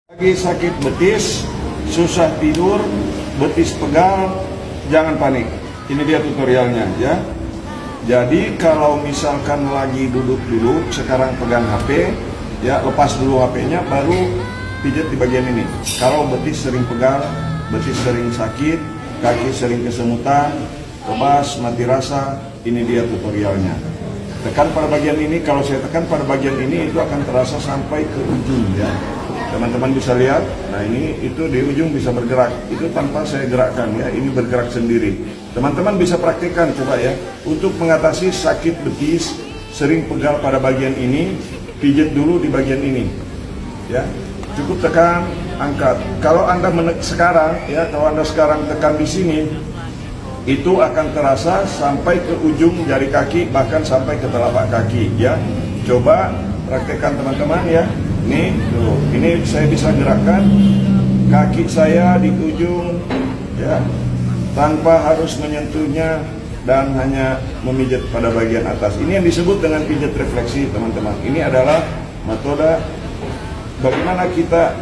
Lagi sakit betis, susah tidur, betis pegal, jangan panik. Ini dia tutorialnya ya. Jadi kalau misalkan lagi duduk, sekarang pegang HP, ya lepas dulu HP-nya, baru pijat di bagian ini. Kalau betis sering pegal, betis sering sakit, kaki sering kesemutan, lepas, mati rasa, ini dia tutorialnya. Tekan pada bagian ini, kalau saya tekan pada bagian ini itu akan terasa sampai ke ujung ya. Teman-teman bisa lihat, nah ini itu di ujung bisa bergerak, itu tanpa saya gerakkan ya, ini bergerak sendiri. Teman-teman bisa praktikkan coba ya, untuk mengatasi sakit betis, sering pegal pada bagian ini, pijat dulu di bagian ini, ya. Cukup tekan, angkat. Kalau Anda sekarang ya, kalau Anda sekarang tekan di sini, itu akan terasa sampai ke ujung jari kaki, bahkan sampai ke telapak kaki ya. Coba praktekkan teman-teman ya. Nih, tuh, ini saya bisa gerakkan kaki saya di ujung ya, tanpa harus menyentuhnya dan hanya memijat pada bagian atas. Ini yang disebut dengan pijat refleksi, teman-teman. Ini adalah metode bagaimana kita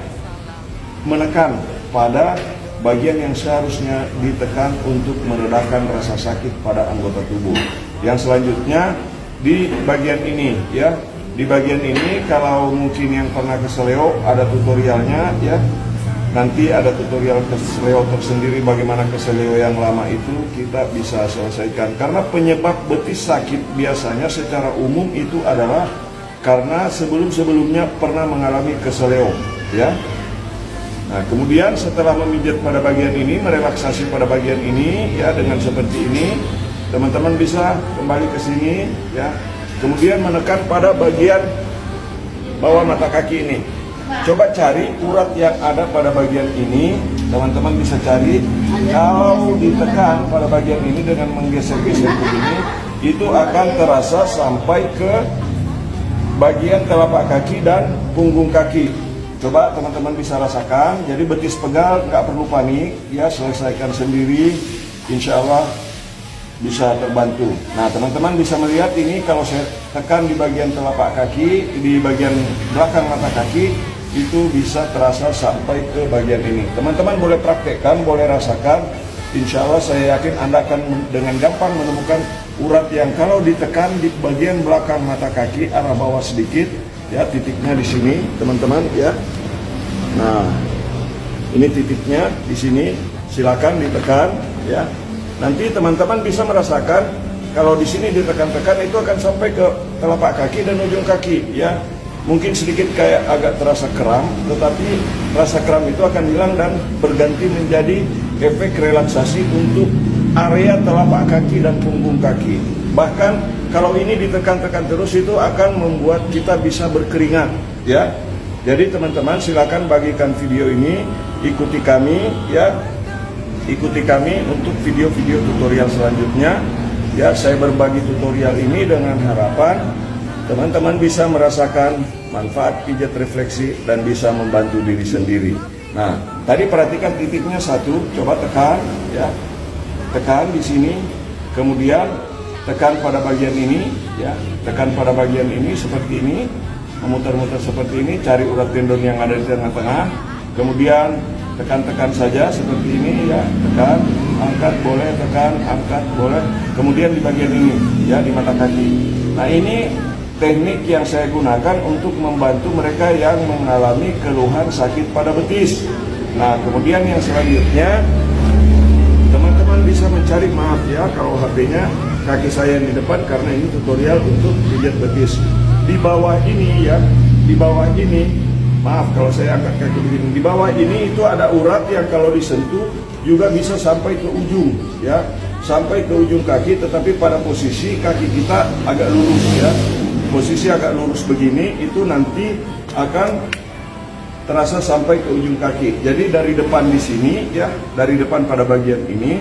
menekan pada bagian yang seharusnya ditekan untuk meredakan rasa sakit pada anggota tubuh. Yang selanjutnya di bagian ini ya. Di bagian ini kalau mungkin yang pernah ke Seleo ada tutorialnya ya. Nanti ada tutorial ke Seleo tersendiri bagaimana ke Seleo yang lama itu kita bisa selesaikan. Karena penyebab betis sakit biasanya secara umum itu adalah karena sebelum-sebelumnya pernah mengalami ke Seleo ya. Nah, kemudian setelah memijat pada bagian ini, merelaksasi pada bagian ini ya dengan seperti ini, teman-teman bisa kembali ke sini ya. Kemudian menekan pada bagian bawah mata kaki ini. Coba cari urat yang ada pada bagian ini, teman-teman bisa cari. Kalau ditekan pada bagian ini dengan menggeser-geser begini, itu akan terasa sampai ke bagian telapak kaki dan punggung kaki. Coba teman-teman bisa rasakan. Jadi betis pegal nggak perlu panik, ya selesaikan sendiri, insya Allah bisa terbantu. Nah, teman-teman bisa melihat ini kalau saya tekan di bagian telapak kaki, di bagian belakang mata kaki, itu bisa terasa sampai ke bagian ini. Teman-teman boleh praktekkan, boleh rasakan. Insya Allah saya yakin Anda akan dengan gampang menemukan urat yang kalau ditekan di bagian belakang mata kaki arah bawah sedikit, ya titiknya di sini, teman-teman ya. Nah, ini titiknya di sini. Silakan ditekan, ya. Nanti teman-teman bisa merasakan kalau di sini ditekan-tekan itu akan sampai ke telapak kaki dan ujung kaki ya. Mungkin sedikit kayak agak terasa kram, tetapi rasa kram itu akan hilang dan berganti menjadi efek relaksasi untuk area telapak kaki dan punggung kaki. Bahkan kalau ini ditekan-tekan terus itu akan membuat kita bisa berkeringat ya. Jadi teman-teman silakan bagikan video ini, ikuti kami ya. Ikuti kami untuk video-video tutorial selanjutnya. Ya, saya berbagi tutorial ini dengan harapan teman-teman bisa merasakan manfaat pijat refleksi dan bisa membantu diri sendiri. Nah, tadi perhatikan titiknya satu, coba tekan ya. Tekan di sini, kemudian tekan pada bagian ini ya. Tekan pada bagian ini seperti ini, memutar-mutar seperti ini, cari urat tendon yang ada di tengah-tengah. Kemudian tekan-tekan saja seperti ini ya, tekan, angkat boleh, tekan, angkat boleh. Kemudian di bagian ini ya, di mata kaki. Nah, ini teknik yang saya gunakan untuk membantu mereka yang mengalami keluhan sakit pada betis. Nah, kemudian yang selanjutnya teman-teman bisa mencari, maaf ya kalau HP-nya kaki saya yang di depan karena ini tutorial untuk pijat betis. Di bawah ini ya, di bawah ini, maaf kalau saya angkat kaki begini. Di bawah ini itu ada urat yang kalau disentuh juga bisa sampai ke ujung ya, sampai ke ujung kaki, tetapi pada posisi kaki kita agak lurus ya. Posisi agak lurus begini itu nanti akan terasa sampai ke ujung kaki. Jadi dari depan di sini ya, dari depan pada bagian ini,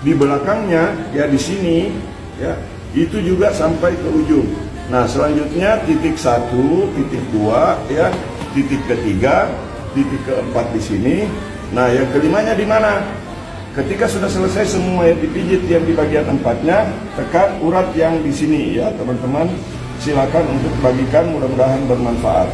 di belakangnya ya di sini ya, itu juga sampai ke ujung. Nah, selanjutnya titik 1, titik 2 ya, titik ketiga, titik keempat di sini. Nah, yang kelimanya di mana? Ketika sudah selesai semua yang dipijit yang di bagian empatnya, tekan urat yang di sini ya, teman-teman. Silakan untuk bagikan, mudah-mudahan bermanfaat.